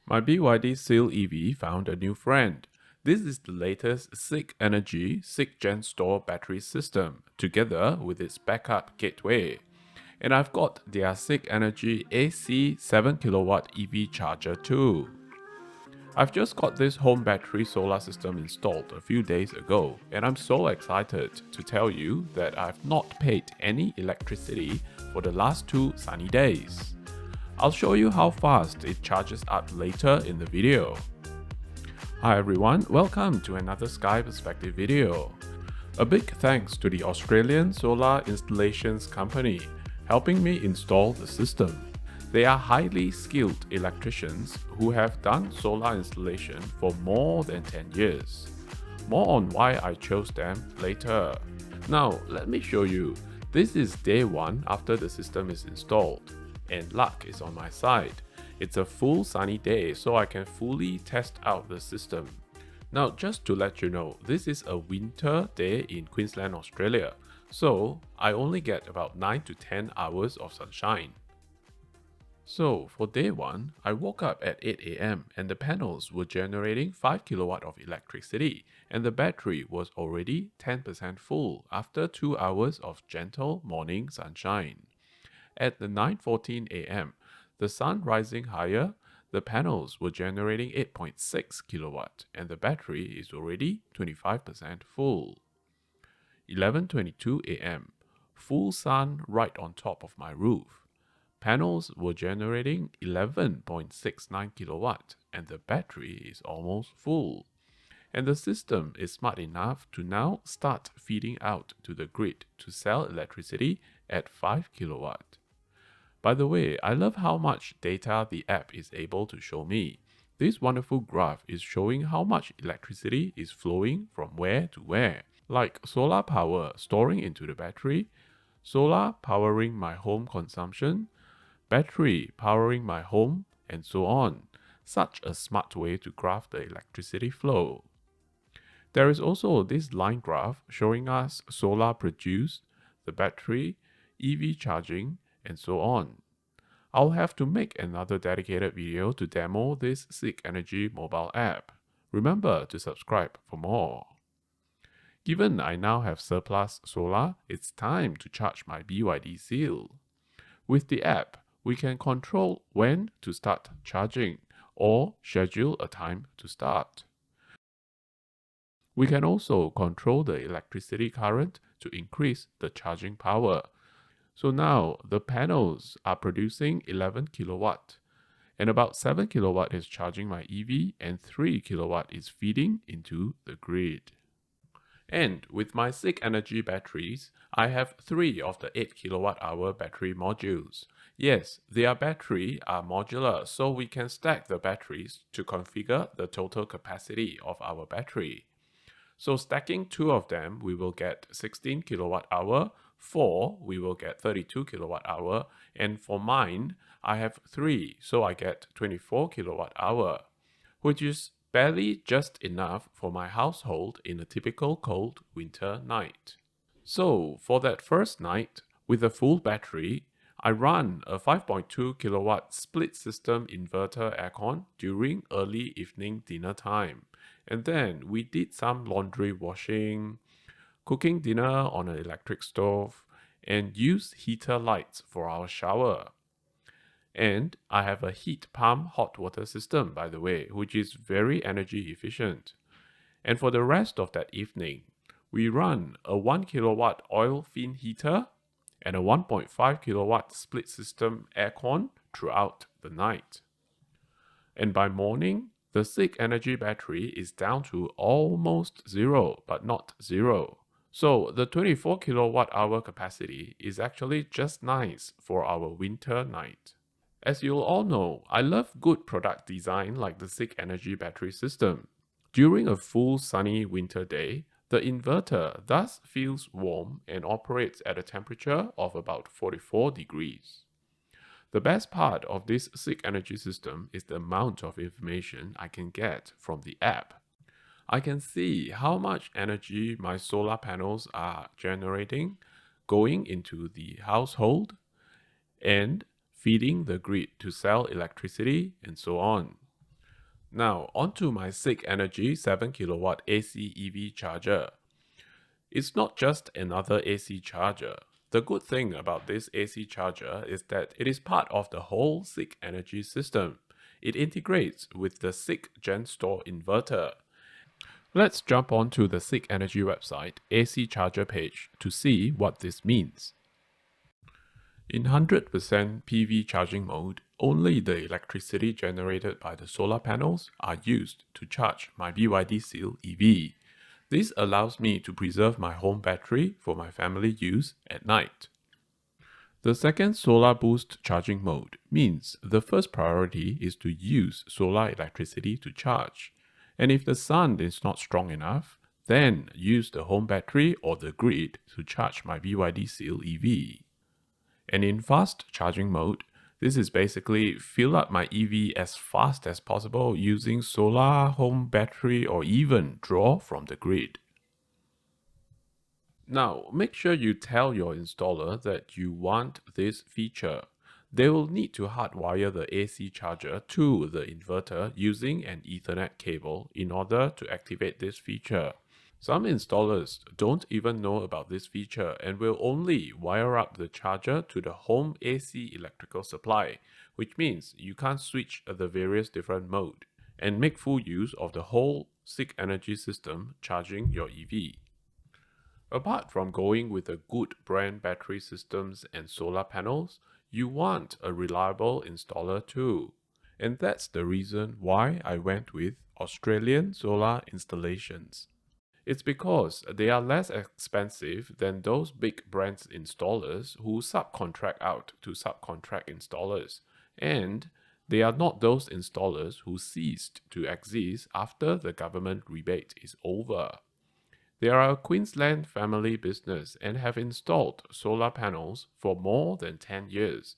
My BYD Seal EV found a new friend. This is the latest Sigenergy Sigenstor battery system, together with its backup gateway. And I've got their Sigenergy AC 7kW EV charger too. I've just got this home battery solar system installed a few days ago, and I'm so excited to tell you that I've not paid any electricity for the last 2 sunny days. I'll show you how fast it charges up later in the video. Hi everyone, welcome to another Sky Perspective video. A big thanks to the Australian Solar Installations Company helping me install the system. They are highly skilled electricians who have done solar installation for more than 10 years. More on why I chose them later. Now, let me show you. This is day 1 after the system is installed, and luck is on my side. It's a full sunny day, so I can fully test out the system. Now, just to let you know, this is a winter day in Queensland, Australia, so I only get about 9 to 10 hours of sunshine. So for day 1, I woke up at 8 AM and the panels were generating 5 kW of electricity and the battery was already 10% full after 2 hours of gentle morning sunshine. At the 9:14 AM, the sun rising higher, the panels were generating 8.6 kW and the battery is already 25% full. 11:22 AM, full sun right on top of my roof. Panels were generating 11.69 kW and the battery is almost full. And the system is smart enough to now start feeding out to the grid to sell electricity at 5 kW. By the way, I love how much data the app is able to show me. This wonderful graph is showing how much electricity is flowing from where to where, like solar power storing into the battery, solar powering my home consumption, battery powering my home, and so on. Such a smart way to graph the electricity flow. There is also this line graph showing us solar produced, the battery, EV charging, and so on. I'll have to make another dedicated video to demo this Sigenergy mobile app. Remember to subscribe for more. Given I now have surplus solar, it's time to charge my BYD Seal. With the app, we can control when to start charging or schedule a time to start. We can also control the electricity current to increase the charging power. So now the panels are producing 11 kW and about 7 kW is charging my EV and 3 kW is feeding into the grid. And with my Sigenergy batteries, I have 3 of the 8 kWh battery modules. Yes, their battery are modular, so we can stack the batteries to configure the total capacity of our battery. So stacking 2 of them, we will get 16 kWh, 4 we will get 32 kWh, and for mine, I have 3, so I get 24 kWh, which is barely just enough for my household in a typical cold winter night. So for that first night, with a full battery, I run a 5.2 kW split system inverter aircon during early evening dinner time. And then we did some laundry washing, cooking dinner on an electric stove, and used heater lights for our shower. And I have a heat pump hot water system, by the way, which is very energy efficient. And for the rest of that evening, we run a 1 kW oil fin heater and a 1.5 kW split system aircon throughout the night. And by morning, the Sigenergy battery is down to almost zero, but not zero. So the 24 kWh capacity is actually just nice for our winter night. As you'll all know, I love good product design like the Sigenergy battery system. During a full sunny winter day, the inverter thus feels warm and operates at a temperature of about 44 degrees. The best part of this Sigenergy system is the amount of information I can get from the app. I can see how much energy my solar panels are generating, going into the household, and feeding the grid to sell electricity, and so on. Now, onto my Sigenergy 7 kilowatt AC EV charger. It's not just another AC charger. The good thing about this AC charger is that it is part of the whole Sigenergy system. It integrates with the Sigenstor inverter. Let's jump onto the Sigenergy website AC charger page to see what this means. In 100% PV charging mode, only the electricity generated by the solar panels are used to charge my BYD Seal EV. This allows me to preserve my home battery for my family use at night. The second solar boost charging mode means the first priority is to use solar electricity to charge. And if the sun is not strong enough, then use the home battery or the grid to charge my BYD Seal EV. And in fast charging mode, this is basically fill up my EV as fast as possible using solar, home battery, or even draw from the grid. Now, make sure you tell your installer that you want this feature. They will need to hardwire the AC charger to the inverter using an Ethernet cable in order to activate this feature. Some installers don't even know about this feature and will only wire up the charger to the home AC electrical supply, which means you can't switch the various different modes and make full use of the whole Sigenergy system charging your EV. Apart from going with a good brand battery systems and solar panels, you want a reliable installer too. And that's the reason why I went with Australian solar installations. It's because they are less expensive than those big brands installers who subcontract out to subcontract installers, and they are not those installers who ceased to exist after the government rebate is over. They are a Queensland family business and have installed solar panels for more than 10 years,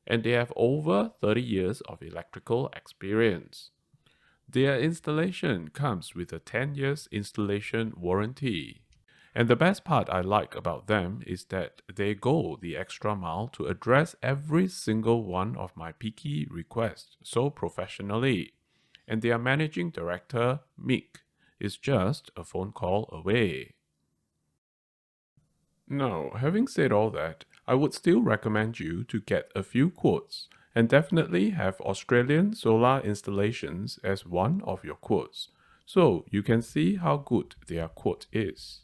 and they have over 30 years of electrical experience. Their installation comes with a 10 years installation warranty. And the best part I like about them is that they go the extra mile to address every single one of my picky requests so professionally. And their managing director, Mick, is just a phone call away. Now, having said all that, I would still recommend you to get a few quotes and definitely have Australian solar installations as one of your quotes, so you can see how good their quote is.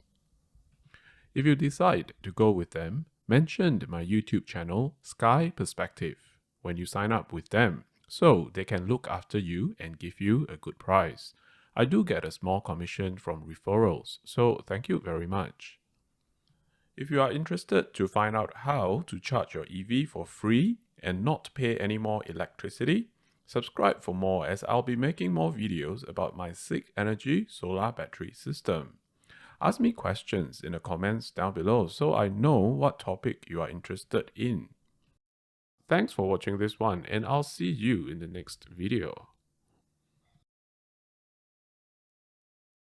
If you decide to go with them, mention my YouTube channel Sky Perspective when you sign up with them, so they can look after you and give you a good price. I do get a small commission from referrals, so thank you very much. If you are interested to find out how to charge your EV for free and not pay any more electricity, subscribe for more as I'll be making more videos about my Sigenergy Solar Battery system. Ask me questions in the comments down below so I know what topic you are interested in. Thanks for watching this one and I'll see you in the next video.